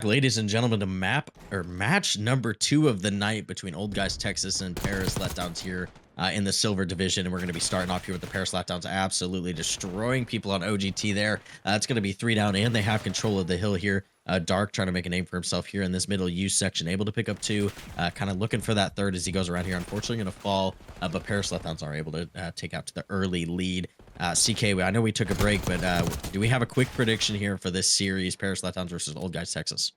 Ladies and gentlemen, to match number 2 of the night between Old Guys Texas and Paris Letdowns here in the silver division. And we're going to be starting off here with the Paris Letdowns absolutely destroying people on OGT there. It's going to be 3 down, and they have control of the hill here. Dark trying to make a name for himself here in this middle U section, able to pick up 2, kind of looking for that third as he goes around here. Unfortunately, going to fall, but Paris Letdowns are able to take out to the early lead. CK, I know we took a break, but do we have a quick prediction here for this series, Paris Letdowns versus Old Guys Texas?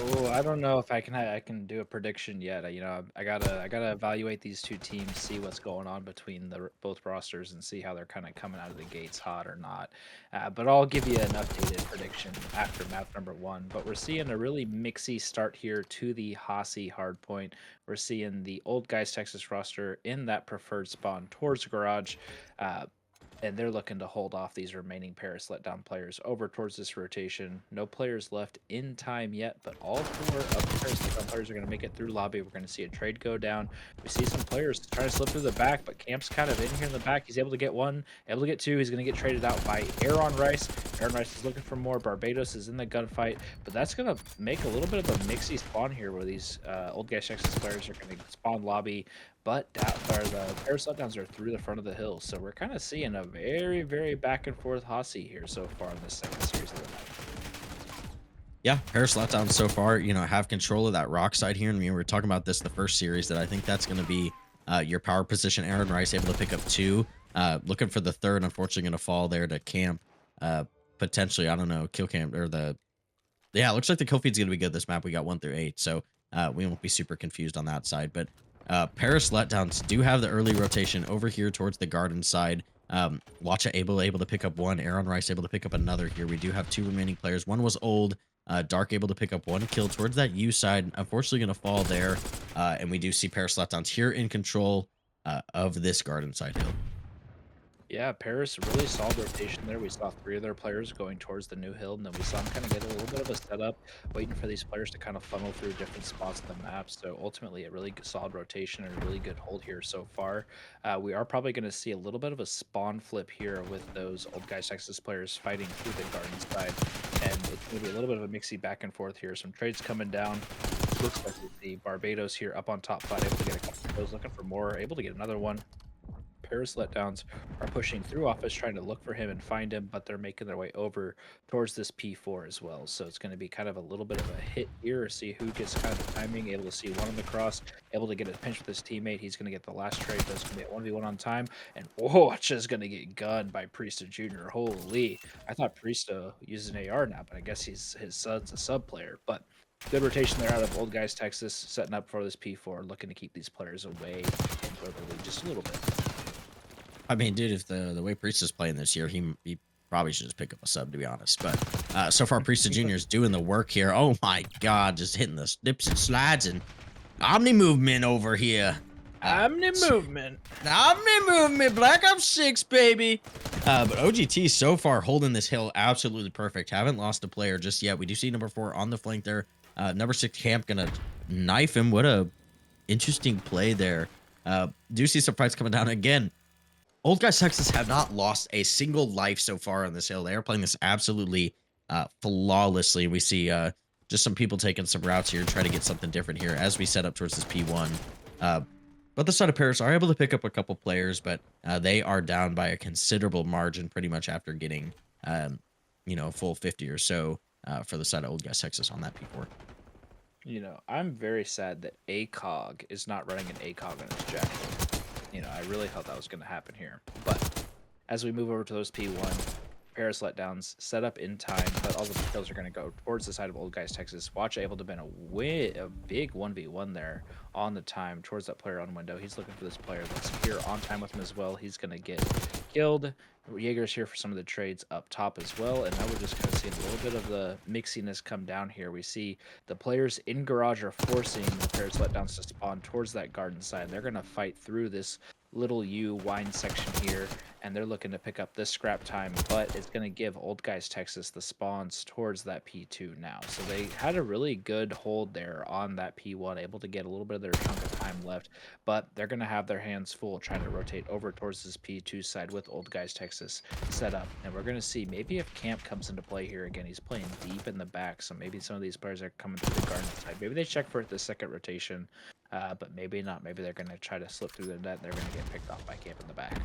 Oh, I don't know if I can do a prediction yet. I gotta evaluate these two teams, see what's going on between both rosters, and see how they're kind of coming out of the gates hot or not. But I'll give you an updated prediction after map number 1. But we're seeing a really mixy start here to the Hossie hardpoint. We're seeing the Old Guys Texas roster in that preferred spawn towards garage. Uh, and they're looking to hold off these remaining Paris Letdown players over towards this rotation. No players left in time yet, but all 4 of the Paris Letdown players are going to make it through lobby. We're going to see a trade go down. We see some players trying to slip through the back, but Camp's kind of in here in the back. He's able to get 1, able to get 2. He's going to get traded out by Aaron Rice. Aaron Rice is looking for more. Barbados is in the gunfight, but that's going to make a little bit of a mixy spawn here where these Old Guys Texas players are going to spawn lobby, but the Paris Letdowns are through the front of the hill, so we're kind of seeing a very, very back and forth Hossie here so far in this second series of the night. Yeah, Paris Letdowns so far, have control of that rock side here. And we were talking about this the first series that I think that's going to be your power position. Aaron Rice able to pick up 2, looking for the third. Unfortunately, going to fall there to camp. Potentially, I don't know, kill camp or the. Yeah, it looks like the kill feed's going to be good this map. We got 1 through 8, so we won't be super confused on that side. But Paris Letdowns do have the early rotation over here towards the garden side. Watcha able to pick up 1. Aaron Rice able to pick up another here. We do have 2 remaining players. One was old. Dark able to pick up 1 kill towards that U side. Unfortunately, going to fall there. And we do see Paris Letdowns here in control of this garden side hill. Yeah, Paris really solid rotation there. We saw 3 of their players going towards the new hill, and then we saw them kind of get a little bit of a setup, waiting for these players to kind of funnel through different spots of the map. So ultimately, a really solid rotation and a really good hold here so far. We are probably going to see a little bit of a spawn flip here with those Old Guys Texas players fighting through the garden side, and it's going to be a little bit of a mixy back and forth here. Some trades coming down. Looks like we see Barbados here up on top five, able to get a couple of those, looking for more, able to get another one. Paris Letdowns are pushing through office, trying to look for him and find him, but they're making their way over towards this P4 as well. So it's going to be kind of a little bit of a hit here, see who gets kind of the timing, able to see one on the cross, able to get a pinch with his teammate. He's going to get the last trade, but it's going to be a 1v1 on time. And whoa, just going to get gunned by Priesta Jr. Holy. I thought Priesta uses an AR now, but I guess his son's a sub player. But good rotation there out of Old Guys Texas, setting up for this P4, looking to keep these players away and go to the lead just a little bit. I mean, dude, if the way Priest is playing this year, he probably should just pick up a sub, to be honest. But so far, Priest Jr. is doing the work here. Oh my God, just hitting the slips and slides and omni movement over here. Omni movement. Omni movement, Black Ops 6, baby. But OGT so far holding this hill absolutely perfect. Haven't lost a player just yet. We do see number 4 on the flank there. Number 6 Camp gonna knife him. What a interesting play there. Do see some fights coming down again. Old Guys Texas have not lost a single life so far on this hill. They are playing this absolutely flawlessly. We see just some people taking some routes here, trying to get something different here as we set up towards this P1. But the side of Paris are able to pick up a couple players, but they are down by a considerable margin pretty much after getting, a full 50 or so for the side of Old Guys Texas on that P4. I'm very sad that ACOG is not running an ACOG on its jacket. I really thought that was going to happen here. But as we move over to those P1, Paris Letdowns set up in time, but all the kills are going to go towards the side of Old Guys Texas. Watch able to been a big 1v1 there on the time towards that player on window. He's looking for this player that's here on time with him as well. He's going to get killed. Jaeger's here for some of the trades up top as well, and now we're just kind of seeing a little bit of the mixiness come down here. We see the players in garage are forcing the Paris Letdowns to spawn towards that garden side. They're going to fight through this little U wine section here, and they're looking to pick up this scrap time, but it's going to give Old Guys Texas the spawns towards that P2 now. So they had a really good hold there on that P1, able to get a little bit of their chunk of time left, but they're going to have their hands full trying to rotate over towards this P2 side with Old Guys Texas set up. And we're going to see maybe if Camp comes into play here again, he's playing deep in the back, so maybe some of these players are coming through the garden side. Maybe they check for the second rotation, but maybe not. Maybe they're going to try to slip through the net and they're going to get picked off by Camp in the back.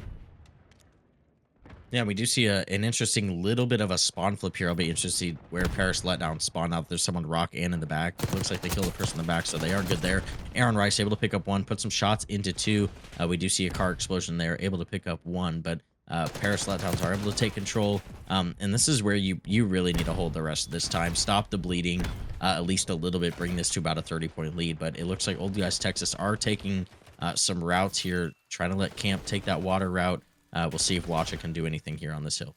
Yeah, we do see an interesting little bit of a spawn flip here. I'll be interested where Paris Letdowns spawn out. There's someone rock and in the back. Looks like they killed the person in the back, so they are good there. Aaron Rice able to pick up one, put some shots into two. We do see a car explosion there, able to pick up one, but Paris Letdowns are able to take control. And this is where you really need to hold the rest of this time. Stop the bleeding at least a little bit, bring this to about a 30-point lead. But it looks like Old Guys Texas are taking some routes here, trying to let Camp take that water route. We'll see if Watcha can do anything here on this hill.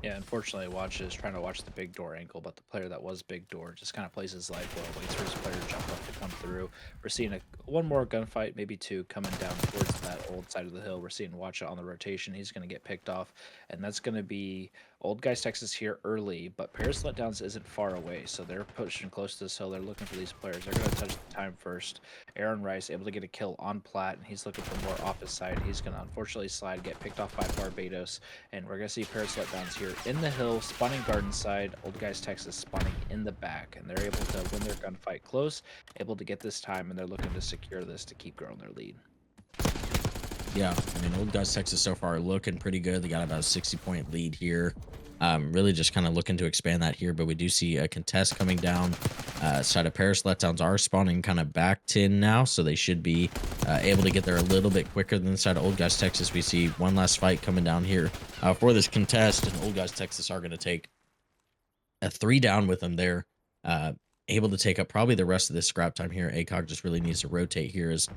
Yeah, unfortunately, Watch is trying to watch the big door angle, but the player that was big door just kind of plays his life well, waits for his player to jump up to come through. We're seeing one more gunfight, maybe two, coming down towards that old side of the hill. We're seeing Watcha on the rotation. He's going to get picked off, and that's going to be Old Guys Texas here early, but Paris Letdowns isn't far away, so they're pushing close to this hill. They're looking for these players. They're going to touch the time first. Aaron Rice able to get a kill on Platt, and he's looking for more off his side. He's going to unfortunately slide, get picked off by Barbados, and we're going to see Paris Letdowns here in the hill, spawning garden side. Old Guys Texas spawning in the back, and they're able to win their gunfight close, able to get this time, and they're looking to secure this to keep growing their lead. Yeah, I mean, Old Guys Texas so far looking pretty good. They got about a 60-point lead here. Really just kind of looking to expand that here, but we do see a contest coming down. Side of Paris Letdowns are spawning kind of back tin now, so they should be able to get there a little bit quicker than the side of Old Guys Texas. We see one last fight coming down here for this contest, and Old Guys Texas are going to take a 3 down with them there. Able to take up probably the rest of this scrap time here. ACOG just really needs to rotate here as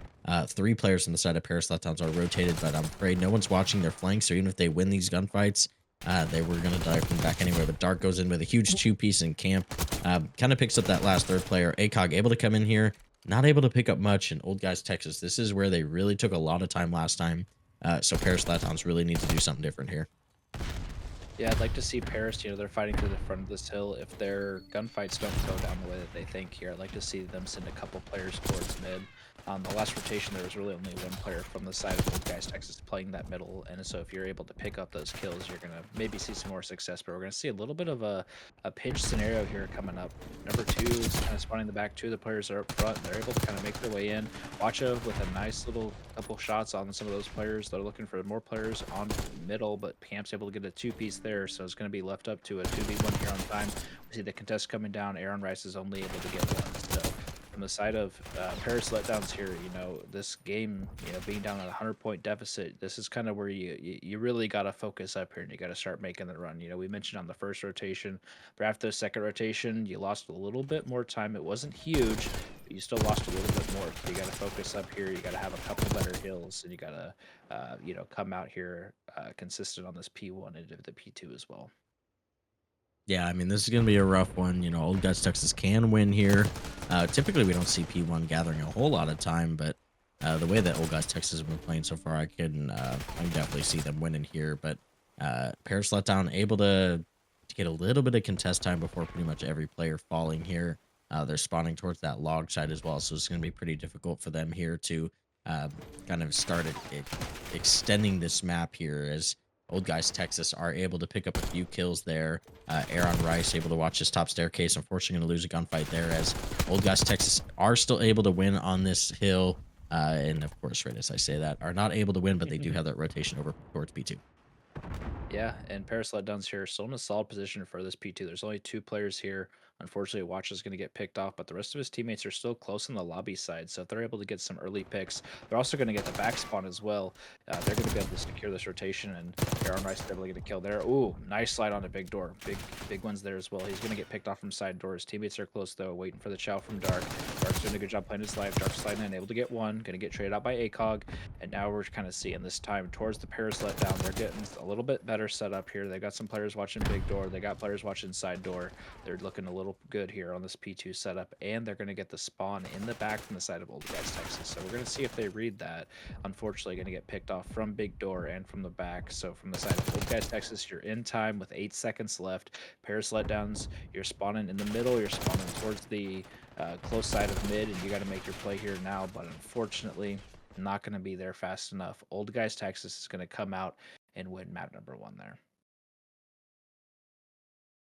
3 players on the side of Paris Letdowns are rotated, but I'm afraid no one's watching their flanks, so even if they win these gunfights, they were going to die from back anyway. But Dark goes in with a huge 2-piece in Camp. Kind of picks up that last 3rd player. ACOG able to come in here, not able to pick up much. And Old Guys Texas, this is where they really took a lot of time last time. So Paris Letdowns really need to do something different here. Yeah, I'd like to see Paris, they're fighting through the front of this hill. If their gunfights don't go down the way that they think here, I'd like to see them send a couple players towards mid. On the last rotation, there was really only one player from the side of Old Guys Texas playing that middle, and so if you're able to pick up those kills, you're going to maybe see some more success, but we're going to see a little bit of a pinch scenario here coming up. Number 2 is kind of spawning the back. 2 of the players are up front, and they're able to kind of make their way in. Watcha with a nice little couple shots on some of those players. They're looking for more players on middle, but Camp's able to get a 2-piece there, so it's going to be left up to a 2v1 here on time. We see the contest coming down. Aaron Rice is only able to get one, so from the side of Paris Letdowns here, this game, being down at a 100-point deficit, this is kind of where you really got to focus up here and you got to start making the run. We mentioned on the first rotation, but after the second rotation, you lost a little bit more time. It wasn't huge, but you still lost a little bit more. So you got to focus up here. You got to have a couple better hills, and you got to, come out here consistent on this P1 and the P2 as well. Yeah, I mean, this is going to be a rough one. Old Guys Texas can win here. Typically, we don't see P1 gathering a whole lot of time, but the way that Old Guys Texas have been playing so far, I can definitely see them winning here. But Paris Letdown able to get a little bit of contest time before pretty much every player falling here. They're spawning towards that log side as well, so it's going to be pretty difficult for them here to kind of start extending this map here as Old Guys Texas are able to pick up a few kills there. Aaron Rice able to watch his top staircase. Unfortunately, going to lose a gunfight there as Old Guys Texas are still able to win on this hill. And of course, right as I say that, are not able to win, but they do have that rotation over towards P2. Yeah, and Paris Letdowns here still in a solid position for this P2. There's only 2 players here. Unfortunately, Watch is going to get picked off, but the rest of his teammates are still close in the lobby side. So if they're able to get some early picks, they're also going to get the back spawn as well. They're going to be able to secure this rotation, and Aaron Rice is able to get a kill there. Ooh, nice slide on a big door. Big ones there as well. He's going to get picked off from side doors. Teammates are close, though, waiting for the chow from Dark. Dark's doing a good job playing his life. Dark's sliding in, able to get one. Going to get traded out by ACOG. And now we're kind of seeing this time towards the Paris Letdown. They're getting a little bit better set up here. They got some players watching big door. They got players watching side door. They're looking a little little good here on this P2 setup, and they're going to get the spawn in the back from the side of Old Guys, Texas. So we're going to see if they read that. Unfortunately, going to get picked off from Big Door and from the back. So from the side of Old Guys, Texas, you're in time with 8 seconds left. Paris Letdowns, you're spawning in the middle, you're spawning towards the close side of mid, and you got to make your play here now. But unfortunately, not going to be there fast enough. Old Guys, Texas is going to come out and win map number 1 there.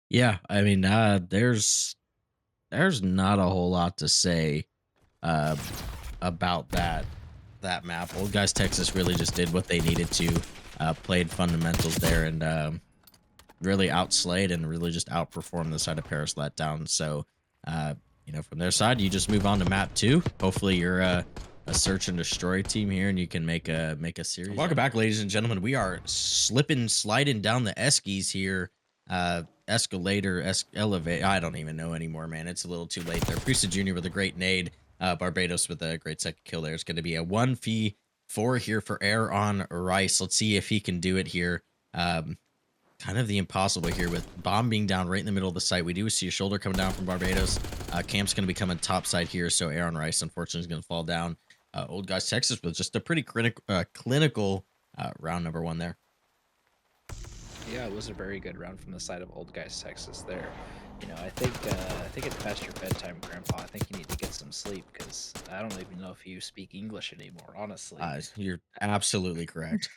Yeah, I mean, there's not a whole lot to say uh, about that map. Old Guys Texas really just did what they needed to, played fundamentals there, and really outslayed and really just outperformed the side of Paris Letdown. So, from their side, you just move on to map 2. Hopefully, you're a search and destroy team here, and you can make a series. Welcome back, ladies and gentlemen. We are sliding down the eskies here. Elevate. I don't even know anymore, man. It's a little too late there. Priesta Jr. with a great nade. Barbados with a great second kill there. It's going to be a 1v4 here for Air on Rice. Let's see if he can do it here. Kind of the impossible here with bomb being down right in the middle of the site. We do see a shoulder coming down from Barbados. Camp's going to be coming top side here, so Aaron Rice, unfortunately, is going to fall down. Old Guys Texas with just a pretty clinical round number 1 there. Yeah, it was a very good round from the side of Old Guys Texas there. I think it's past your bedtime, Grandpa. I think you need to get some sleep because I don't even know if you speak English anymore, honestly. You're absolutely correct.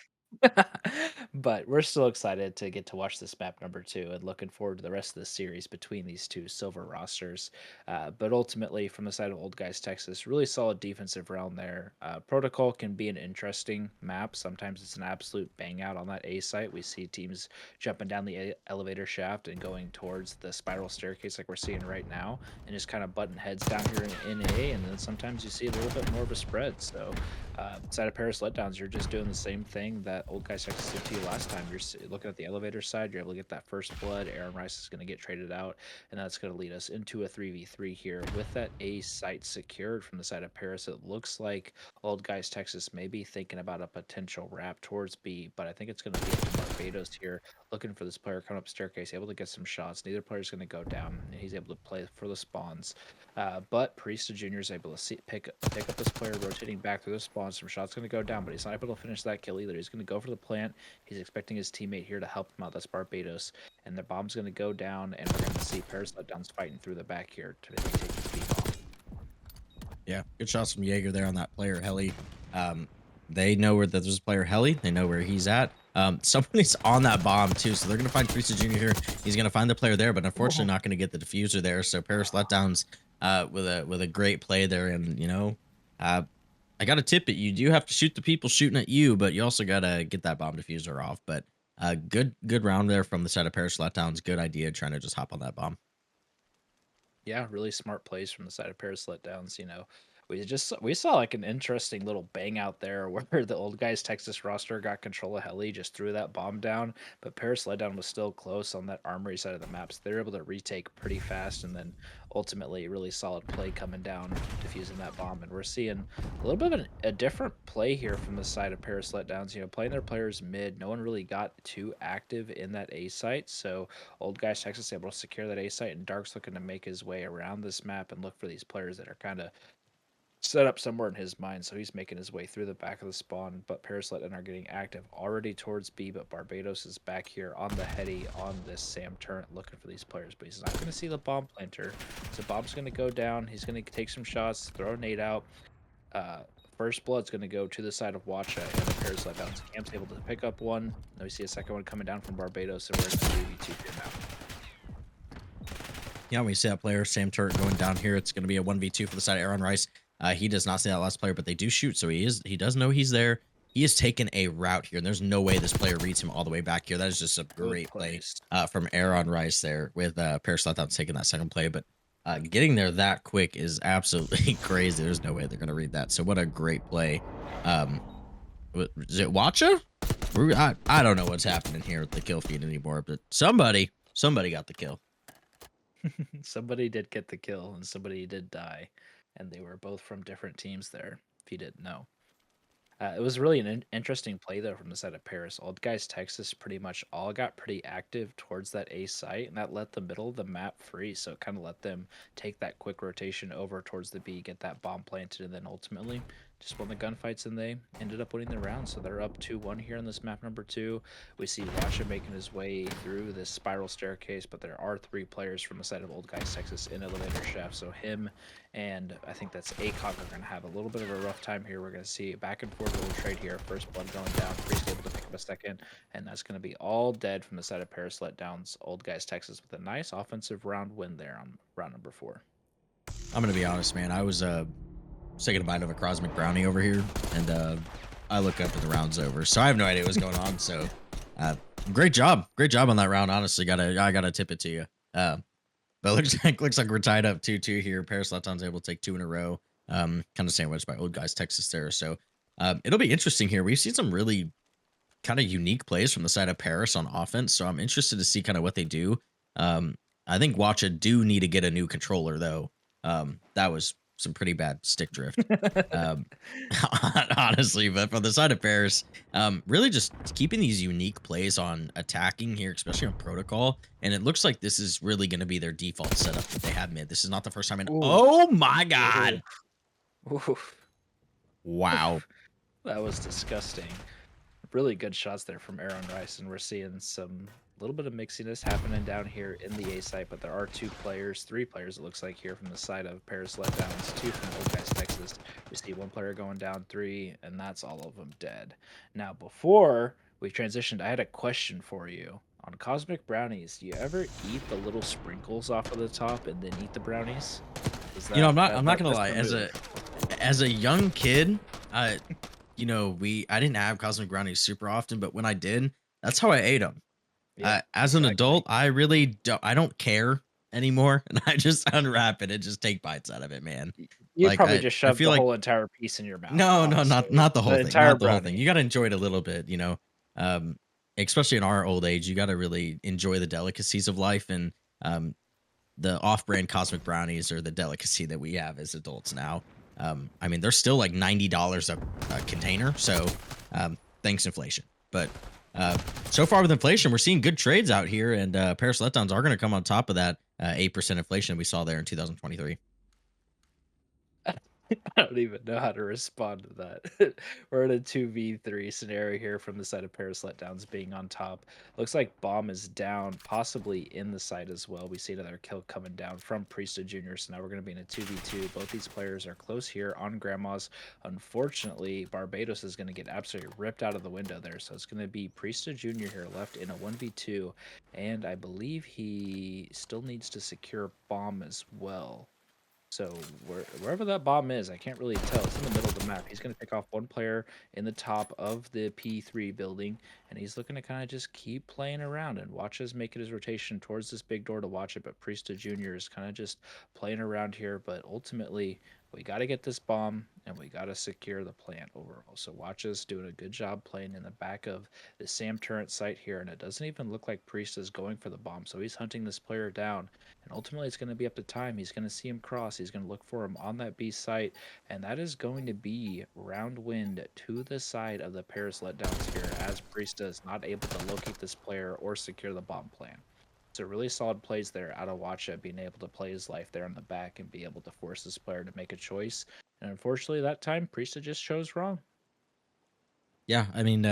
But we're still excited to get to watch this map number 2 and looking forward to the rest of the series between these two silver rosters. But ultimately, from the side of Old Guys Texas, really solid defensive round there. Protocol can be an interesting map. Sometimes it's an absolute bang out on that A site. We see teams jumping down the elevator shaft and going towards the spiral staircase like we're seeing right now, and just kind of butting heads down here in A. And then sometimes you see a little bit more of a spread. So side of Paris Letdowns, you're just doing the same thing that Old Guys Texas did to you last time. You're looking at the elevator side, you're able to get that first blood. Aaron Rice is going to get traded out, and that's going to lead us into a 3v3 here. With that A site secured from the side of Paris, it looks like Old Guys Texas may be thinking about a potential wrap towards B, but I think it's going to be up to Barbados here, looking for this player coming up staircase, able to get some shots. Neither player's going to go down, and he's able to play for the spawns. But Priesta Jr. is able to pick up this player rotating back through the spawn. Some shots going to go down, but he's not able to finish that kill either. He's going to go for the plant. He's expecting his teammate here to help him out. That's Barbados. And the bomb's going to go down, and we're going to see Paris Letdowns fighting through the back here to maybe take this beat off. Yeah, good shots from Jaeger there on that player heli. They know where there's a player heli. They know where he's at. Somebody's on that bomb too, so they're gonna find Priesta Jr. here. He's gonna find the player there, but unfortunately not gonna get the diffuser there. So Paris Letdowns with a great play there, and I gotta tip it. You do have to shoot the people shooting at you, but you also gotta get that bomb diffuser off. But good round there from the side of Paris Letdowns. Good idea trying to just hop on that bomb. Yeah, really smart plays from the side of Paris Letdowns. We saw like an interesting little bang out there where the Old Guys Texas roster got control of heli, just threw that bomb down, but Paris Letdown was still close on that armory side of the map, so they were able to retake pretty fast, and then ultimately really solid play coming down, defusing that bomb. And we're seeing a little bit of a different play here from the side of Paris Letdowns. Playing their players mid, no one really got too active in that A site, so Old Guys Texas able to secure that A site, and Dark's looking to make his way around this map and look for these players that are kind of set up somewhere in his mind, so he's making his way through the back of the spawn. But Paris Letdown are getting active already towards B, but Barbados is back here on the heady on this Sam turret looking for these players, but he's not going to see the bomb planter, so bomb's going to go down. He's going to take some shots, throw a nade out. First blood's going to go to the side of Watcha, and the Paris Letdowns camp's able to pick up one. Now we see a second one coming down from Barbados, and we're in the 2v2 here now. Yeah, we see that player Sam turret going down here. It's going to be a 1v2 for the side of Aaron Rice. He does not see that last player, but they do shoot, so he does know he's there. He has taken a route here, and there's no way this player reads him all the way back here. That is just a great play from Aaron Rice there with Paris Letdowns taking that second play, but getting there that quick is absolutely crazy. There's no way they're going to read that, so what a great play. Is it Watcha? I don't know what's happening here with the kill feed anymore, but somebody got the kill. Somebody did get the kill, and somebody did die. And they were both from different teams there, if you didn't know. It was really an interesting play though from the side of Paris. Old guys Texas pretty much all got pretty active towards that A site, and that let the middle of the map free. So it kind of let them take that quick rotation over towards the B, get that bomb planted, and then ultimately just won the gunfights, and they ended up winning the round. So they're up 2-1 here on this map number 2. We see Watcha making his way through this spiral staircase, but there are 3 players from the side of Old Guys Texas in elevator shaft. So him and I think that's ACOG are going to have a little bit of a rough time here. We're going to see back and forth little trade here. First blood going down. Priest able to pick up a second, and that's going to be all dead from the side of Paris Letdowns. Old Guys Texas with a nice offensive round win there on round number 4. I'm gonna be honest, man. I was taking a bite of a Cosmic Brownie over here, and I look up and the round's over. So I have no idea what's going on. So uh, great job on that round. Honestly, I gotta tip it to you. But looks like we're tied up 2-2 here. Paris Letdowns able to take 2 in a row. Kind of sandwiched by Old Guys Texas there. So it'll be interesting here. We've seen some really kind of unique plays from the side of Paris on offense. So I'm interested to see kind of what they do. I think Watcha do need to get a new controller though. That was some pretty bad stick drift. Um, honestly, but from the side of Paris, really just keeping these unique plays on attacking here, especially on protocol. And it looks like this is really going to be their default setup that they have mid. This is not the first time in. Ooh. Oh my Ooh. god! Ooh. Wow. That was disgusting. Really good shots there from Aaron Rice, and we're seeing some little bit of mixiness happening down here in the A site, but there are 3 players it looks like here from the side of Paris Letdowns, 2 from Old Guys Texas. We see 1 player going down, 3, and that's all of them dead. Now, before we transitioned, I had a question for you. On Cosmic Brownies, do you ever eat the little sprinkles off of the top and then eat the brownies? Is You know, that I'm not gonna that's lie. the move? As a young kid, I didn't have Cosmic Brownies super often, but when I did, that's how I ate them. Yep, As an exactly. adult, I really don't care anymore, and I just unwrap it and just take bites out of it, man. You'd Like, probably just I shove feel the like whole entire piece in your mouth, no, no, honestly. not the whole The thing, entire not the whole thing. brownie. You gotta enjoy it a little bit, um, especially in our old age, you gotta really enjoy the delicacies of life, and, the off-brand Cosmic Brownies are the delicacy that we have as adults now. I mean, they're still like $90 a container, so, thanks inflation. But, uh, so far with inflation, we're seeing good trades out here, and, Paris Letdowns are gonna come on top of that, 8% inflation we saw there in 2023. I don't even know how to respond to that. We're in a 2v3 scenario here from the side of Paris Letdowns being on top. Looks like Bomb is down, possibly in the side as well. We see another kill coming down from Priesta Jr., so now we're going to be in a 2v2. Both these players are close here on Grandma's. Unfortunately, Barbados is going to get absolutely ripped out of the window there, so it's going to be Priesta Jr. here left in a 1v2, and I believe he still needs to secure Bomb as well. So wherever that bomb is, I can't really tell. It's in the middle of the map. He's going to pick off 1 player in the top of the P3 building, and he's looking to kind of just keep playing around and watch us make it his rotation towards this big door to watch it. But Priesta Jr. is kind of just playing around here. But ultimately, we got to get this bomb, and we got to secure the plant overall. So watch us doing a good job playing in the back of the Sam turret site here, and it doesn't even look like Priest is going for the bomb. So he's hunting this player down. And ultimately, it's going to be up to time. He's going to see him cross. He's going to look for him on that B site. And that is going to be round wind to the side of the Paris Letdowns here, as Priesta is not able to locate this player or secure the bomb plan. So really solid plays there out of Watcha, being able to play his life there in the back and be able to force this player to make a choice. And unfortunately, that time, Priesta just chose wrong. Yeah, I mean,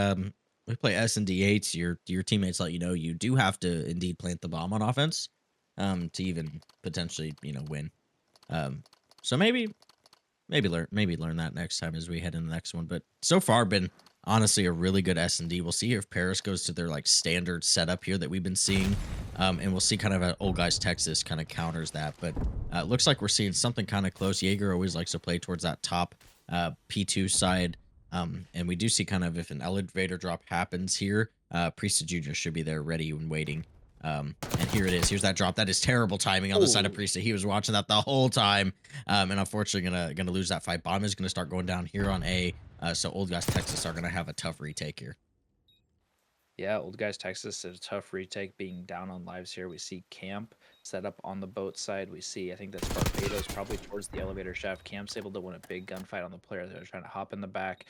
we play S&D8s. Your teammates let you know you do have to indeed plant the bomb on offense, to even potentially win. Um, so maybe learn that next time as we head into the next one. But so far, been honestly a really good S&D. We'll see if Paris goes to their like standard setup here that we've been seeing, and we'll see kind of Old Guys Texas kind of counters that. But it looks like we're seeing something kind of close. Jaeger always likes to play towards that top P2 side. And we do see kind of if an elevator drop happens here, Priesta Jr. should be there ready and waiting. And here it is. Here's that drop. That is terrible timing on the side of Oh, Priesta. He was watching that the whole time. And unfortunately gonna lose that fight. Bomb is gonna start going down here on A. So Old Guys Texas are gonna have a tough retake here. yeah, Old Guys Texas is a tough retake being down on lives here. We see Camp set up on the boat side. We see, I think that's Barbados probably towards the elevator shaft. Camp's able to win a big gunfight on the player. They're trying to hop in the back.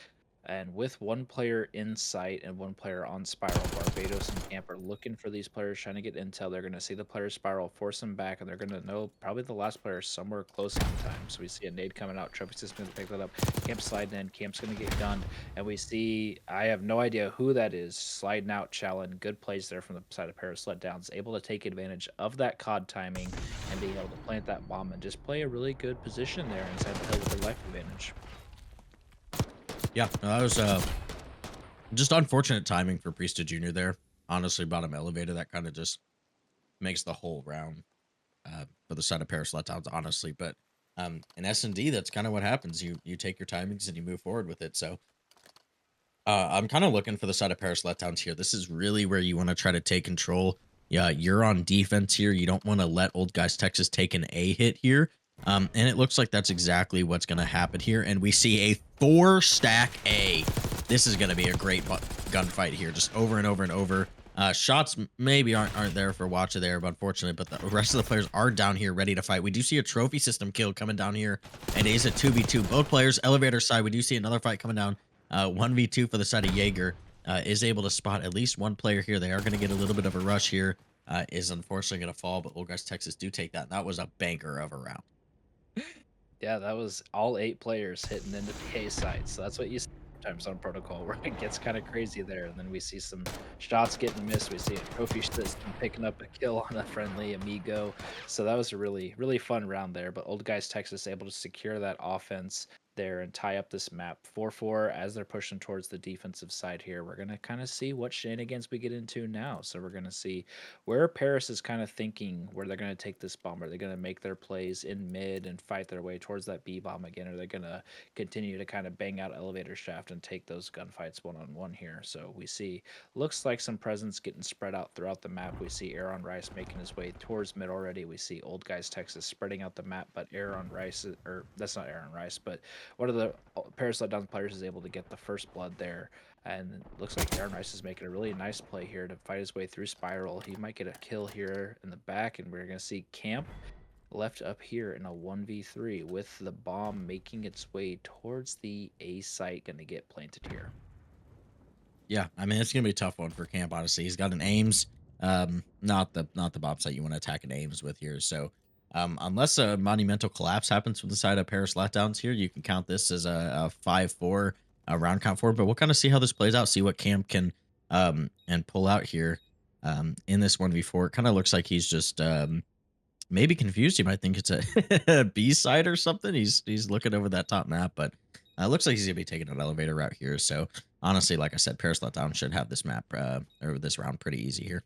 And with one player in sight and one player on spiral, Barbados and Camp are looking for these players trying to get intel. They're going to see the player spiral, force them back, and they're going to know probably the last player is somewhere close on time. So we see a nade coming out. Trophy system going to pick that up. Camp sliding in. Camp's going to get gunned. And we see, I have no idea who that is, sliding out Challen. Good plays there from the side of Paris Letdowns. Able to take advantage of that COD timing and being able to plant that bomb and just play a really good position there inside the hill with a life advantage. Yeah, no, that was just unfortunate timing for Priesta Jr. there. Honestly, bottom elevator, that kind of just makes the whole round for the side of Paris Letdowns, honestly. But in S&D, that's kind of what happens. You take your timings and you move forward with it. So I'm kind of looking for the side of Paris Letdowns here. This is really where you want to try to take control. Yeah, you're on defense here. You don't want to let Old Guys Texas take an A hit here. And it looks like that's exactly what's going to happen here. And we see a 4-stack A. This is going to be a great gunfight here, just over and over and over. Shots maybe aren't there for Watcha there, but unfortunately, but the rest of the players are down here ready to fight. We do see a trophy system kill coming down here, and it is a 2v2. Both players, elevator side, we do see another fight coming down. 1v2 for the side of Jaeger. Is able to spot at least one player here. They are going to get a little bit of a rush here. Is unfortunately going to fall, but Old Guys Texas do take that. That was a banker of a round. Yeah, that was all 8 players hitting into the A site. So that's what you see sometimes on protocol where it gets kind of crazy there. And then we see some shots getting missed. We see a trophy system picking up a kill on a friendly amigo. So that was a really, really fun round there. But Old Guys Texas able to secure that offense there and tie up this map 4-4 as they're pushing towards the defensive side here. We're going to kind of see what shenanigans we get into now. So we're going to see where Paris is kind of thinking where they're going to take this bomb. Are they going to make their plays in mid and fight their way towards that B bomb again? Or are they going to continue to kind of bang out elevator shaft and take those gunfights one-on-one here? So we see, looks like some presence getting spread out throughout the map. We see Aaron Rice making his way towards mid already. We see Old Guys Texas spreading out the map, but Aaron Rice, or that's not Aaron Rice, but one of the Paris Letdowns players is able to get the first blood there. And it looks like Aaron Rice is making a really nice play here to fight his way through Spiral. He might get a kill here in the back, and we're going to see Camp left up here in a 1v3 with the bomb making its way towards the A site, going to get planted here. Yeah, I mean, it's going to be a tough one for Camp, honestly. He's got an Ames, not the bomb site you want to attack an Ames with here. So unless a monumental collapse happens from the side of Paris Letdowns here, you can count this as a 5-4 round count forward. But we'll kind of see how this plays out, see what Camp can and pull out here in this 1v4. It kind of looks like he's just maybe confused. You might think it's a B side or something. He's looking over that top map, but looks like he's gonna be taking an elevator route here. So honestly, like I said, Paris Letdown should have this map or this round pretty easy here.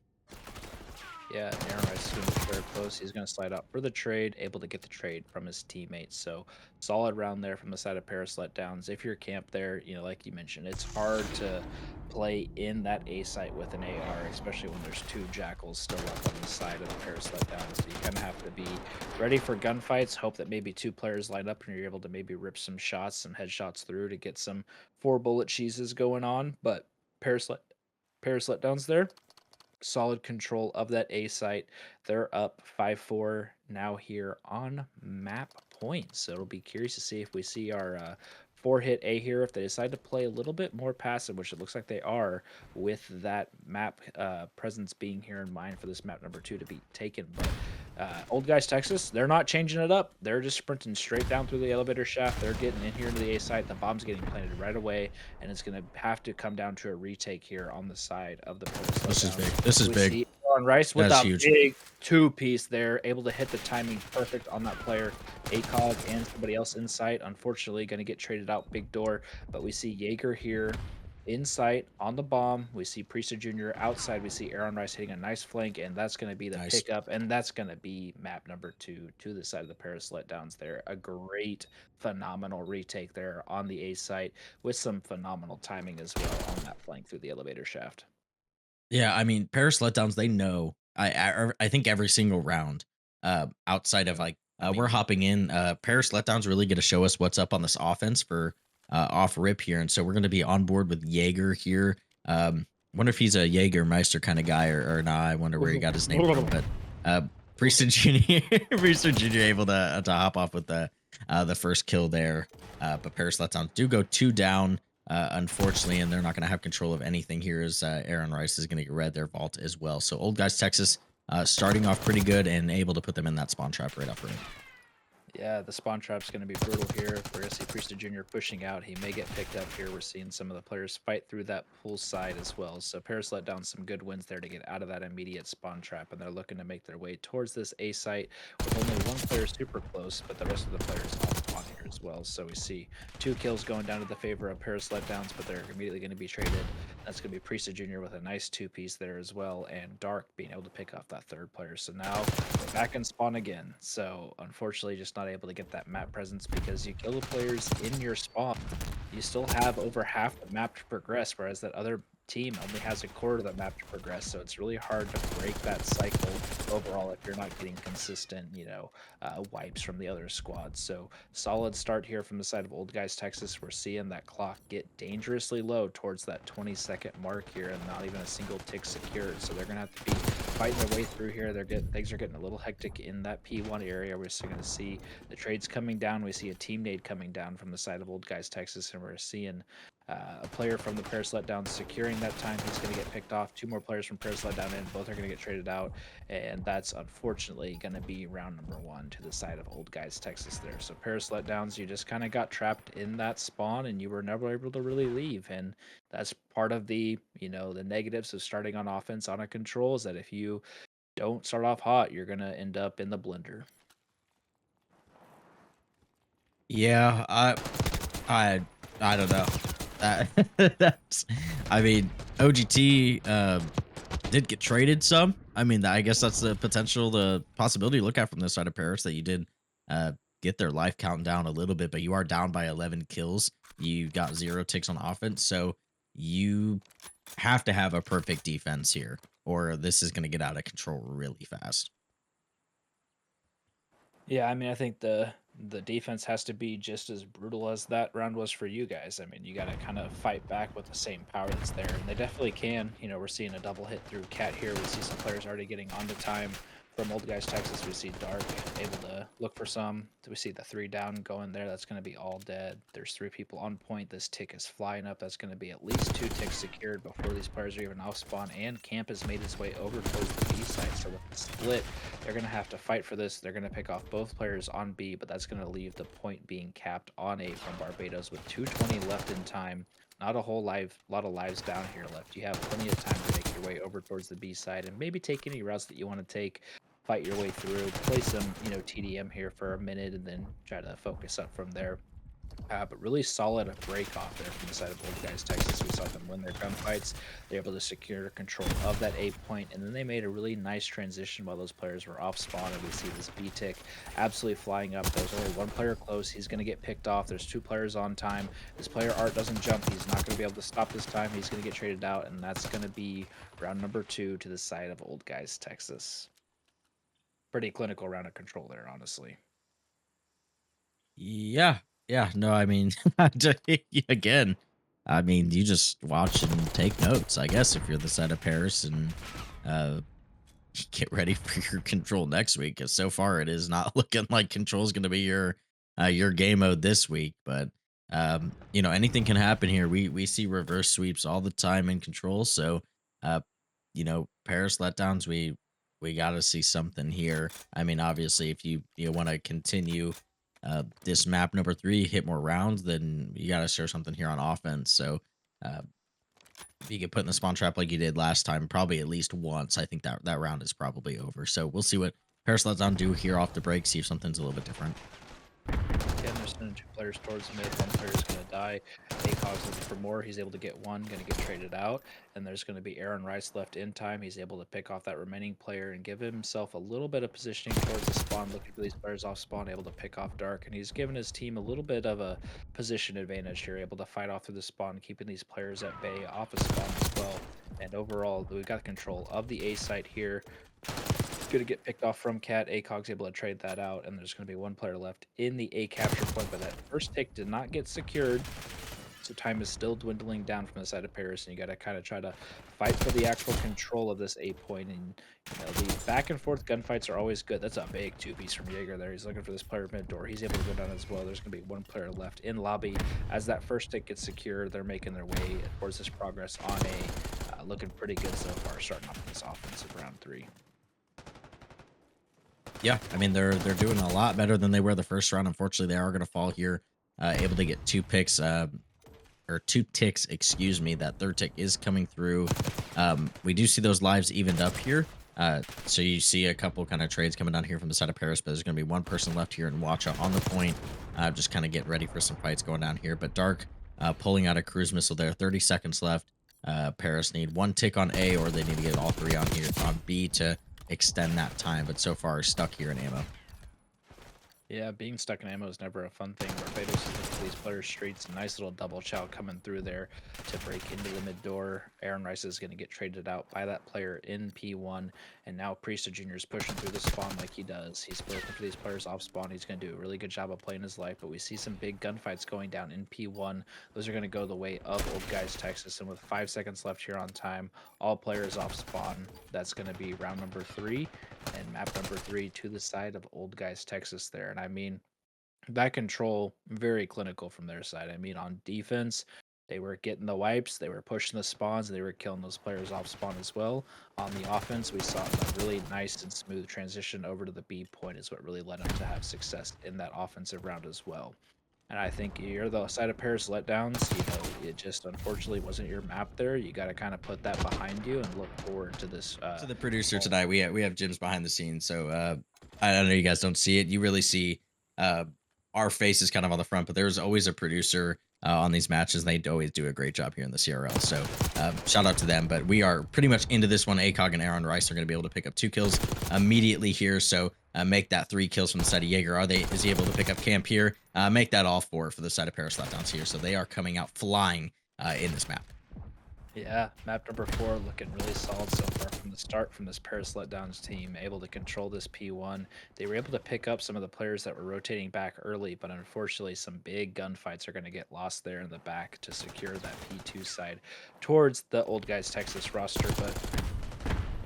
Yeah, Aaron Rice is going to be very close. He's going to slide out for the trade, able to get the trade from his teammates. So solid round there from the side of Paris Letdowns. If you're Camp there, you know, like you mentioned, it's hard to play in that A site with an AR, especially when there's 2 Jackals still up on the side of the Paris Letdowns. So you kind of have to be ready for gunfights, hope that maybe 2 players line up and you're able to maybe rip some shots, some headshots through to get some 4-bullet cheeses going on. But Paris Letdowns there, solid control of that A site. They're up 5-4 now here on map points. So it'll be curious to see if we see our 4-hit A here, if they decide to play a little bit more passive, which it looks like they are, with that map presence being here in mind for this map number 2 to be taken. But Old Guys Texas, they're not changing it up. They're just sprinting straight down through the elevator shaft. They're getting in here into the A site. The bomb's getting planted right away, and it's going to have to come down to a retake here on the side of the Paris. This is big. This is big. On Rice with That's a huge. big 2-piece there, able to hit the timing perfect on that player. ACOG and somebody else in sight. Unfortunately, going to get traded out big door, but we see Jaeger here in sight on the bomb. We see Priester Jr. outside. We see Aaron Rice hitting a nice flank, and that's going to be the pickup, and that's going to be map number 2 to the side of the Paris Letdowns there. A great, phenomenal retake there on the A site with some phenomenal timing as well on that flank through the elevator shaft. Yeah, I mean, Paris Letdowns, they know. I think every single round, outside of like we're hopping in, Paris Letdowns really going to show us what's up on this offense for off rip here, and so we're going to be on board with Jaeger here. Wonder if he's a Jägermeister kind of guy or not. I wonder where he got his name from, but Priester Jr. Priester Jr. able to hop off with the first kill there. But Paris Letdowns do go 2 down. unfortunately, and they're not going to have control of anything here as Aaron Rice is going to get red their vault as well. So Old Guys Texas starting off pretty good and able to put them in that spawn trap right off rip. Yeah, the spawn trap's going to be brutal here. We're going to see Priesthood Jr. pushing out. He may get picked up here. We're seeing some of the players fight through that pool side as well. So Paris let down some good wins there to get out of that immediate spawn trap, and they're looking to make their way towards this A site with only one player super close, but the rest of the players off spawn here as well. So we see 2 kills going down to the favor of Paris Letdowns, but they're immediately going to be traded. That's going to be Priesthood Jr. with a nice 2-piece there as well, and Dark being able to pick off that 3rd player. So now we're back in spawn again. So unfortunately, just not able to get that map presence because you kill the players in your spawn. You still have over half the map to progress, whereas that other team only has a quarter of the map to progress. So it's really hard to break that cycle overall if you're not getting consistent, wipes from the other squads. So solid start here from the side of Old Guys Texas. We're seeing that clock get dangerously low towards that 20-second mark here, and not even a single tick secured. So they're gonna have to be fighting their way through here. Things are getting a little hectic in that P1 area. We're still gonna see the trades coming down. We see a team nade coming down from the side of Old Guys Texas, and we're seeing a player from the Paris Letdown securing that time. He's going to get picked off. 2 more players from Paris Letdown in. Both are going to get traded out. And that's unfortunately going to be round number 1 to the side of Old Guys Texas there. So Paris Letdowns, you just kind of got trapped in that spawn and you were never able to really leave. And that's part of the negatives of starting on offense on a control, is that if you don't start off hot, you're going to end up in the blender. Yeah, I I don't know. That's I mean, OGT did get traded some. I mean, I guess that's the possibility to look at from this side of Paris, that you did uh get their life count down a little bit, but you are down by 11 kills. You got 0 ticks on offense, so you have to have a perfect defense here, or this is going to get out of control really fast. Yeah, I mean, I think the defense has to be just as brutal as that round was for you guys. I mean, you got to kind of fight back with the same power that's there, and they definitely can. We're seeing a double hit through Cat here. We see some players already getting onto time from Old Guys Texas. We see Dark able to look for some. We see the 3 down going there. That's going to be all dead. There's 3 people on point. This tick is flying up. That's going to be at least 2 ticks secured before these players are even off spawn, and Camp has made its way over towards the B side. So with the split, they're going to have to fight for this. They're going to pick off both players on B, but that's going to leave the point being capped on A from Barbados with 2:20 left in time. Not a lot of lives down here left. You have plenty of time to make your way over towards the B side and maybe take any routes that you want to take, fight your way through, play some, TDM here for a minute, and then try to focus up from there. But really solid break off there from the side of Old Guys Texas. We saw them win their gunfights. They're able to secure control of that A point, and then they made a really nice transition while those players were off spawn. And we see this B tick absolutely flying up. There's only 1 player close. He's going to get picked off. There's 2 players on time. This player Art doesn't jump. He's not going to be able to stop this time. He's going to get traded out, and that's going to be round number 2 to the side of Old Guys Texas. Pretty clinical round of control there, honestly. Yeah. Yeah. No, I mean, again, I mean, you just watch and take notes, I guess, if you're the side of Paris, and uh, get ready for your control next week. Because so far, it is not looking like control is going to be your game mode this week. But anything can happen here. We see reverse sweeps all the time in control. So, Paris letdowns, we got to see something here. I mean, obviously, if you want to continue this map number 3, hit more rounds, then you got to show something here on offense. So uh, if you get put in the spawn trap like you did last time, probably at least once, I think that round is probably over. So we'll see what Paris Let's Down do here off the break, see if something's a little bit different. Again, they're sending 2 players towards mid. 1 player is going to die. ACOG's looking for more. He's able to get 1, going to get traded out. And there's going to be Aaron Rice left in time. He's able to pick off that remaining player and give himself a little bit of positioning towards the spawn, looking for these players off spawn, able to pick off Dark. And he's given his team a little bit of a position advantage here, able to fight off through the spawn, keeping these players at bay off of spawn as well. And overall, we've got control of the A site here. Going to get picked off from Cat. ACOG's able to trade that out, and there's going to be 1 player left in the A capture point, but that first pick did not get secured. So time is still dwindling down from the side of Paris, and you got to kind of try to fight for the actual control of this 8 point. And the back and forth gunfights are always good. That's a big two-piece from Jaeger there. He's looking for this player mid door. He's able to go down as well. There's going to be one player left in lobby. As that first stick gets secured, they're making their way towards this progress on a looking pretty good so far, starting off this offensive round 3. Yeah, I mean they're doing a lot better than they were the first round. Unfortunately, they are going to fall here. Able to get 2 picks, or 2 ticks, excuse me. That third tick is coming through. We do see those lives evened up here. So you see a couple kind of trades coming down here from the side of Paris, but there's going to be one person left here and Watcha on the point. Just kind of get ready for some fights going down here. But Dark pulling out a cruise missile there. 30 seconds left. Paris need 1 tick on A, or they need to get all 3 on here on B to extend that time. But so far, stuck here in ammo. Yeah, being stuck in ammo is never a fun thing. Barbados is looking for these players' streets. A nice little double chow coming through there to break into the mid door. Aaron Rice is going to get traded out by that player in P1. And now Priesta Jr. is pushing through the spawn like he does. He's looking for these players off spawn. He's going to do a really good job of playing his life. But we see some big gunfights going down in P1. Those are going to go the way of Old Guys Texas. And with 5 seconds left here on time, all players off spawn. That's going to be round number 3. And map number 3 to the side of Old Guys Texas there. And I mean, that control, very clinical from their side. I mean, on defense, they were getting the wipes, they were pushing the spawns, and they were killing those players off spawn as well. On the offense, we saw a really nice and smooth transition over to the B point is what really led them to have success in that offensive round as well. And I think you're the side of Paris Letdowns. It just unfortunately wasn't your map there. You got to kind of put that behind you and look forward to this. To the producer tonight, we have Jim's behind the scenes, so I don't know, you guys don't see it. You really see uh, our faces kind of on the front, but there's always a producer on these matches, and they always do a great job here in the CRL. So shout out to them. But we are pretty much into this one. ACOG and Aaron Rice are going to be able to pick up 2 kills immediately here. So make that 3 kills from the side of Jaeger. Is he able to pick up camp here? Make that all 4 for the side of Paris Letdowns here. So they are coming out flying in this map. Yeah, map number 4 looking really solid so far from the start from this Paris Letdowns team, able to control this P1. They were able to pick up some of the players that were rotating back early, but unfortunately some big gunfights are going to get lost there in the back to secure that P2 side towards the Old Guys Texas roster. But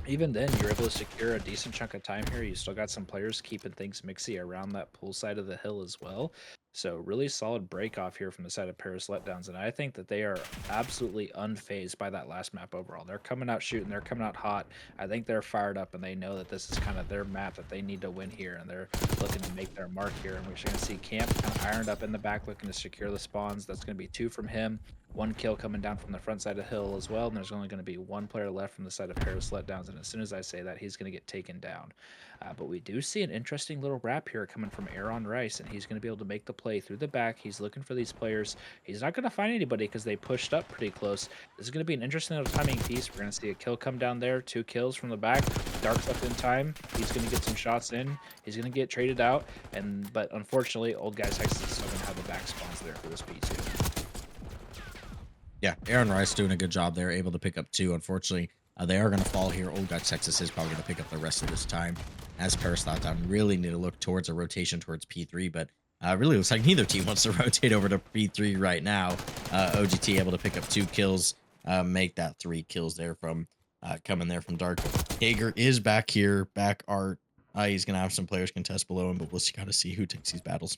even then, you're able to secure a decent chunk of time here. You still got some players keeping things mixy around that pool side of the hill as well. So really solid break off here from the side of Paris Letdowns. And I think that they are absolutely unfazed by that last map overall. They're coming out shooting. They're coming out hot. I think they're fired up, and they know that this is kind of their map that they need to win here. And they're looking to make their mark here. And we're going to see Camp kind of ironed up in the back, looking to secure the spawns. That's going to be 2 from him. 1 kill coming down from the front side of the hill as well, and there's only going to be 1 player left from the side of Paris Letdowns, and as soon as I say that, he's going to get taken down. But we do see an interesting little wrap here coming from Aaron Rice, and he's going to be able to make the play through the back. He's looking for these players. He's not going to find anybody because they pushed up pretty close. This is going to be an interesting little timing piece. We're going to see a kill come down there, 2 kills from the back. Dark's up in time. He's going to get some shots in. He's going to get traded out, but unfortunately, Old Guys Texas is still going to have the back spawns there for this P2. Yeah, Aaron Rice doing a good job there, able to pick up 2. Unfortunately, they are going to fall here. Old Guys Texas is probably going to pick up the rest of this time. As Paris Letdown really need to look towards a rotation towards P3, but really looks like neither team wants to rotate over to P3 right now. OGT able to pick up 2 kills, make that 3 kills there from coming there from Dark. Jaeger is back here, back art. He's going to have some players contest below him, but we'll got to see who takes these battles.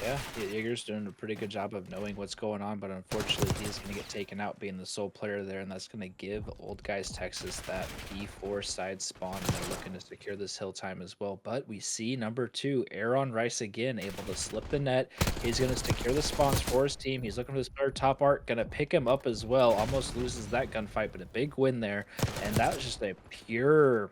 Yeah, Jaeger's doing a pretty good job of knowing what's going on, but unfortunately he's going to get taken out being the sole player there, and that's going to give Old Guys Texas that P4 side spawn, and they're looking to secure this hill time as well. But we see number 2, Aaron Rice again, able to slip the net. He's going to secure the spawns for his team. He's looking for this player top art, going to pick him up as well. Almost loses that gunfight, but a big win there, and that was just a pure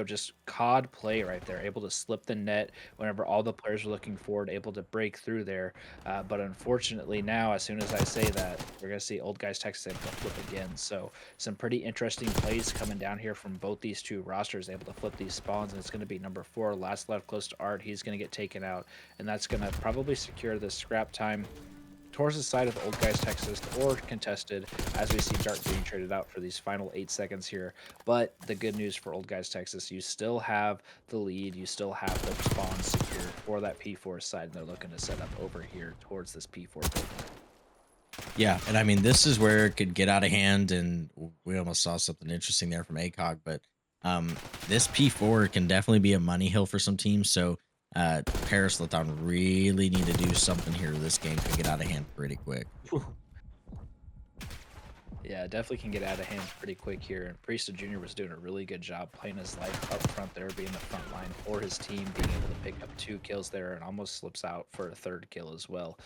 just COD play right there, able to slip the net whenever all the players were looking forward, able to break through there. But unfortunately now, as soon as I say that, we're going to see Old Guys Texas able to flip again. So some pretty interesting plays coming down here from both these 2 rosters, able to flip these spawns, and it's going to be number 4, last left close to Art. He's going to get taken out, and that's going to probably secure this scrap time towards the side of Old Guys Texas, or contested, as we see Dart being traded out for these final 8 seconds here. But the good news for Old Guys Texas, you still have the lead, you still have the spawn secured for that P4 side, and they're looking to set up over here towards this P4 building. Yeah, and I mean, this is where it could get out of hand, and we almost saw something interesting there from ACOG, but um, this P4 can definitely be a money hill for some teams. So Paris Letdown really need to do something here. This game could get out of hand pretty quick. Yeah, definitely can get out of hand pretty quick here. And Priesta Jr. was doing a really good job playing his life up front there, being the front line for his team, being able to pick up 2 kills there and almost slips out for a 3rd kill as well.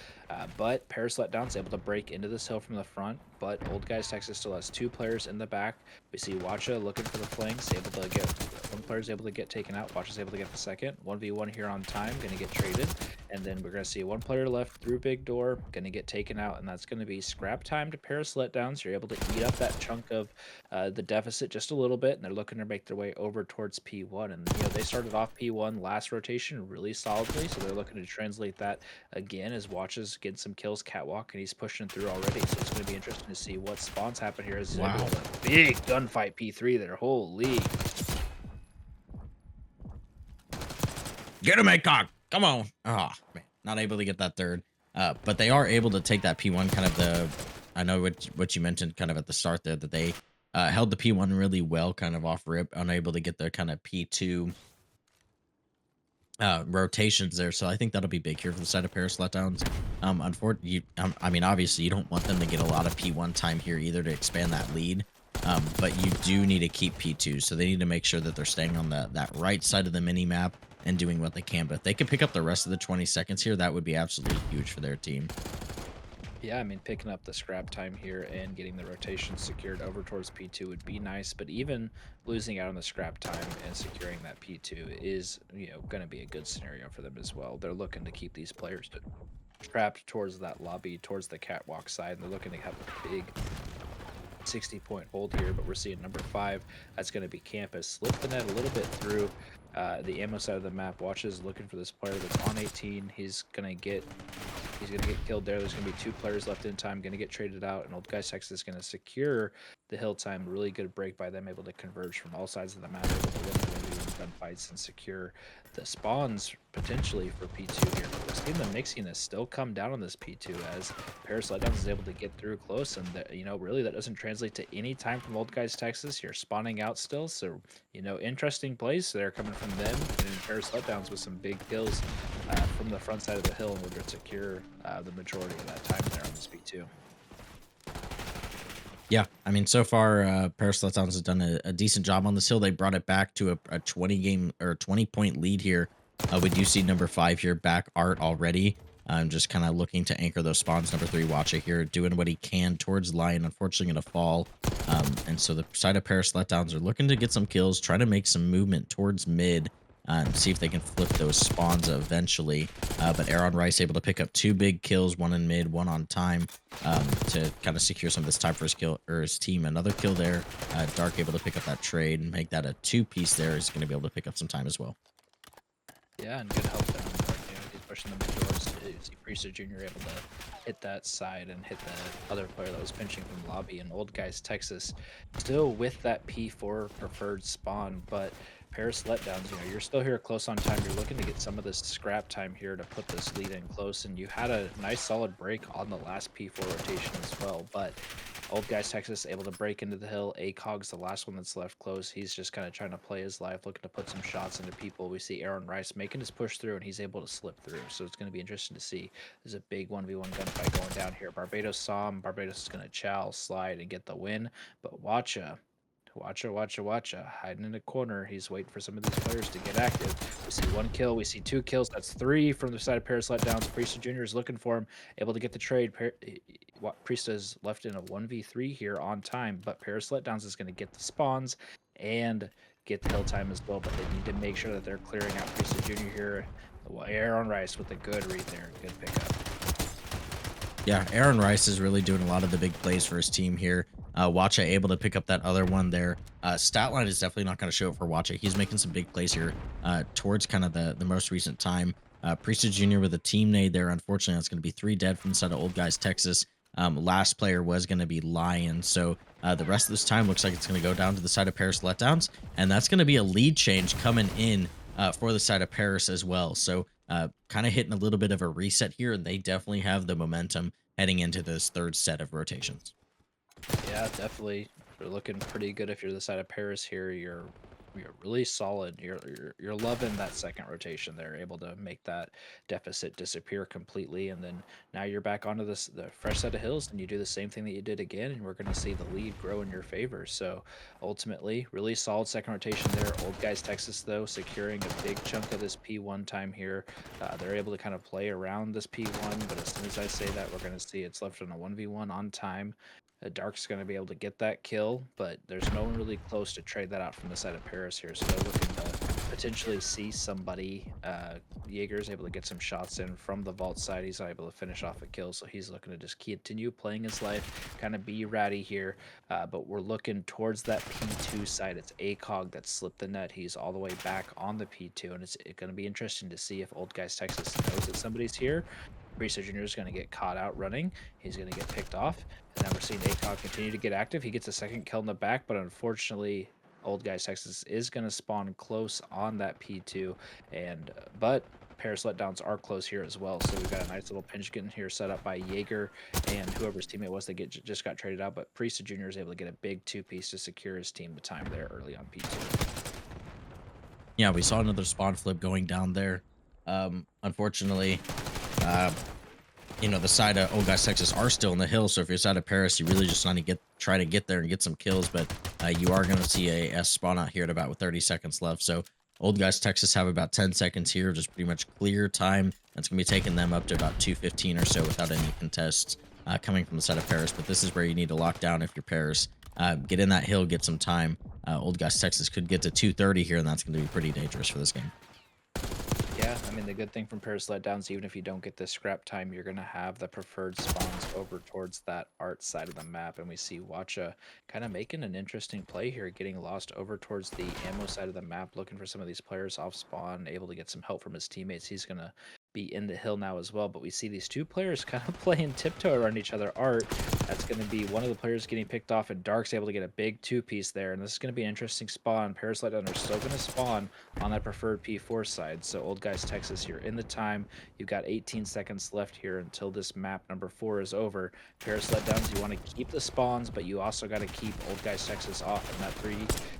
But Paris Letdown's able to break into this hill from the front, but Old Guys Texas still has 2 players in the back. We see Wacha looking for the flanks, able to get one player's able to get taken out. Wacha's able to get the second. 1v1 here on time, gonna get traded. And then we're going to see 1 player left through big door, going to get taken out, and that's going to be scrap time to Paris Letdowns. You're able to eat up that chunk of the deficit just a little bit, and they're looking to make their way over towards P1. And they started off P1 last rotation really solidly, so they're looking to translate that again as Watches getting some kills catwalk, and he's pushing through already. So it's going to be interesting to see what spawns happen here. As Wow. a big gunfight P3 there. Holy. Get him, ACOG. Come on. Oh, man. Not able to get that 3rd. But they are able to take that P1 kind of I know what you mentioned kind of at the start there, that they held the P1 really well, kind of off rip, unable to get the kind of P2 rotations there. So I think that'll be big here for the side of Paris Letdowns. Unfortunately, I mean, obviously you don't want them to get a lot of P1 time here either to expand that lead. But you do need to keep P2, so they need to make sure that they're staying on that right side of the mini map and doing what they can. But if they could pick up the rest of the 20 seconds here, that would be absolutely huge for their team. Yeah, I mean, picking up the scrap time here and getting the rotation secured over towards P2 would be nice, but even losing out on the scrap time and securing that P2 is, going to be a good scenario for them as well. They're looking to keep these players trapped towards that lobby, towards the catwalk side, and they're looking to have a big 60-point hold here, but we're seeing number 5. That's going to be Campus. Slip the net a little bit through the ammo side of the map. Watches looking for this player that's on 18. He's gonna get killed there. There's gonna be 2 players left in time, gonna get traded out, and Old Guys Texas is gonna secure the hill time. Really good break by them, able to converge from all sides of the map, able to win the gunfights and secure the spawns potentially for P2 here. But we're seeing the mixiness still come down on this P2 as Paris Letdowns is able to get through close, and really that doesn't translate to any time from Old Guys Texas. You're spawning out still, so interesting plays there coming from them, and Paris Letdowns with some big kills from the front side of the hill in order to secure the majority of that time there on this P2. Yeah, I mean, so far, Paris Letdowns has done a decent job on this hill. They brought it back to a 20 game or 20-point lead here. We do see number 5 here back Art already. Just kind of looking to anchor those spawns. Number 3 Watcha here doing what he can towards Lion. Unfortunately, going to fall. And so the side of Paris Letdowns are looking to get some kills, trying to make some movement towards mid. And see if they can flip those spawns eventually. But Aaron Rice able to pick up 2 big kills, 1 in mid, 1 on time, to kind of secure some of this time for his kill or his team. Another kill there. Dark able to pick up that trade and make that a 2-piece there. He's going to be able to pick up some time as well. Yeah, and good help there. He's pushing the mid doors. See Priester Jr. able to hit that side and hit the other player that was pinching from lobby. And Old Guys Texas still with that P4 preferred spawn, but Paris Letdowns, you're still here close on time. You're looking to get some of this scrap time here to put this lead in close, and you had a nice solid break on the last P4 rotation as well. But Old Guys Texas able to break into the hill. ACOG's the last one that's left close. He's just kind of trying to play his life, looking to put some shots into people. We see Aaron Rice making his push through, and he's able to slip through. So it's going to be interesting to see. There's a big 1v1 gunfight going down here. Barbados saw him. Barbados is going to chow, slide, and get the win. But Watcha, hiding in the corner. He's waiting for some of these players to get active. We see 1 kill. We see 2 kills. That's 3 from the side of Paris Letdowns. Priesta Jr. is looking for him, able to get the trade. Priesta is left in a 1v3 here on time, but Paris Letdowns is going to get the spawns and get the hill time as well, but they need to make sure that they're clearing out Priesta Jr. here. Aaron Rice with a good read there. Good pickup. Yeah, Aaron Rice is really doing a lot of the big plays for his team here. Watcha able to pick up that other one there. Statline is definitely not going to show up for Watcha. He's making some big plays here towards kind of the most recent time. Priesthood Jr. with a team nade there. Unfortunately, that's going to be 3 dead from the side of Old Guys Texas. Last player was going to be Lion. So the rest of this time looks like it's going to go down to the side of Paris Letdowns. And that's going to be a lead change coming in for the side of Paris as well. So kind of hitting a little bit of a reset here, and they definitely have the momentum heading into this third set of rotations. Yeah, definitely. You're looking pretty good if you're the side of Paris here. You're really solid. You're loving that second rotation. They're able to make that deficit disappear completely, and then now you're back onto the fresh set of hills, and you do the same thing that you did again, and we're going to see the lead grow in your favor. So ultimately, really solid second rotation there. Old guys Texas though securing a big chunk of this P1 time here. They're able to kind of play around this P1, but as soon as I say that, we're going to see it's left on a 1v1 on time. Dark's going to be able to get that kill, but there's no one really close to trade that out from the side of Paris here. So they're looking to potentially see somebody. Jaeger's able to get some shots in from the vault side. He's able to finish off a kill, so he's looking to just continue playing his life, kind of be ratty here. But we're looking towards that P2 side. It's ACOG that slipped the net. He's all the way back on the P2, and it's going to be interesting to see if Old Guys Texas knows that somebody's here. Priest Jr. is going to get caught out running. He's going to get picked off. And now we're seeing ACOG continue to get active. He gets a second kill in the back, but unfortunately, Old Guys Texas is going to spawn close on that P2. But Paris Letdowns are close here as well. So we've got a nice little pinch getting here set up by Jaeger and whoever's teammate was that just got traded out. But Priest Jr. is able to get a big two-piece to secure his team the time there early on P2. Yeah, we saw another spawn flip going down there. Unfortunately, uh, the side of Old Guys Texas are still in the hill. So if you're side of Paris, you really just want to try to get there and get some kills. But you are going to see a S spawn out here at about 30 seconds left. So Old Guys Texas have about 10 seconds here, just pretty much clear time. That's going to be taking them up to about 2:15 or so without any contests coming from the side of Paris. But this is where you need to lock down if you're Paris. Get in that hill, get some time. Old Guys Texas could get to 2:30 here, and that's going to be pretty dangerous for this game. Yeah, I mean, the good thing from Paris Letdowns, even if you don't get the scrap time, you're going to have the preferred spawns over towards that art side of the map. And we see Watcha kind of making an interesting play here, getting lost over towards the ammo side of the map, looking for some of these players off spawn, able to get some help from his teammates. He's going to be in the hill now as well. But we see these two players kind of playing tiptoe around each other. Art, that's going to be one of the players getting picked off, and Dark's able to get a big two-piece there. And this is going to be an interesting spawn. Paris Letdowns are still going to spawn on that preferred P4 side. So Old Guys Texas, you're in the time. You've got 18 seconds left here until this map number 4 is over. Paris Letdowns, you want to keep the spawns, but you also got to keep Old Guys Texas off. And that 3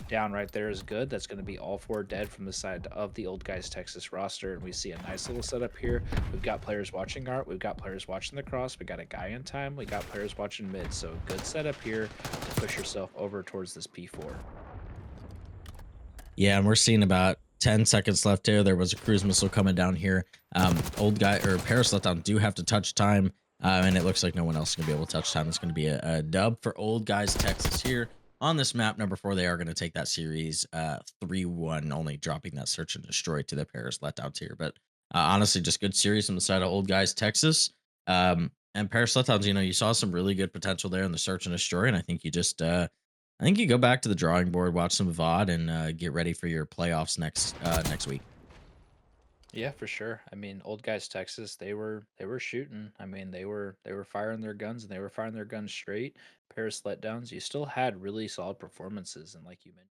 down right there is good. That's going to be all 4 dead from the side of the Old Guys Texas roster. And we see a nice little setup here. We've got players watching art. We've got players watching the cross. We got a guy in time. We got players watching mid. So good setup here to push yourself over towards this P4. Yeah, and we're seeing about 10 seconds left here. There was a cruise missile coming down here. Old guy or Paris Letdown do have to touch time, and it looks like no one else is going to be able to touch time. It's going to be a dub for Old Guys Texas here on this map number 4. They are going to take that series 3-1, only dropping that search and destroy to the Paris Letdowns here. But honestly, just good series on the side of Old Guys Texas. And Paris Letdowns, you saw some really good potential there in the search and destroy, and I think you just I think you go back to the drawing board, watch some VOD, and get ready for your playoffs next week. Yeah, for sure. I mean, Old Guys Texas, they were shooting. I mean, they were firing their guns and they were firing their guns straight. Paris Letdowns, you still had really solid performances, and like you mentioned.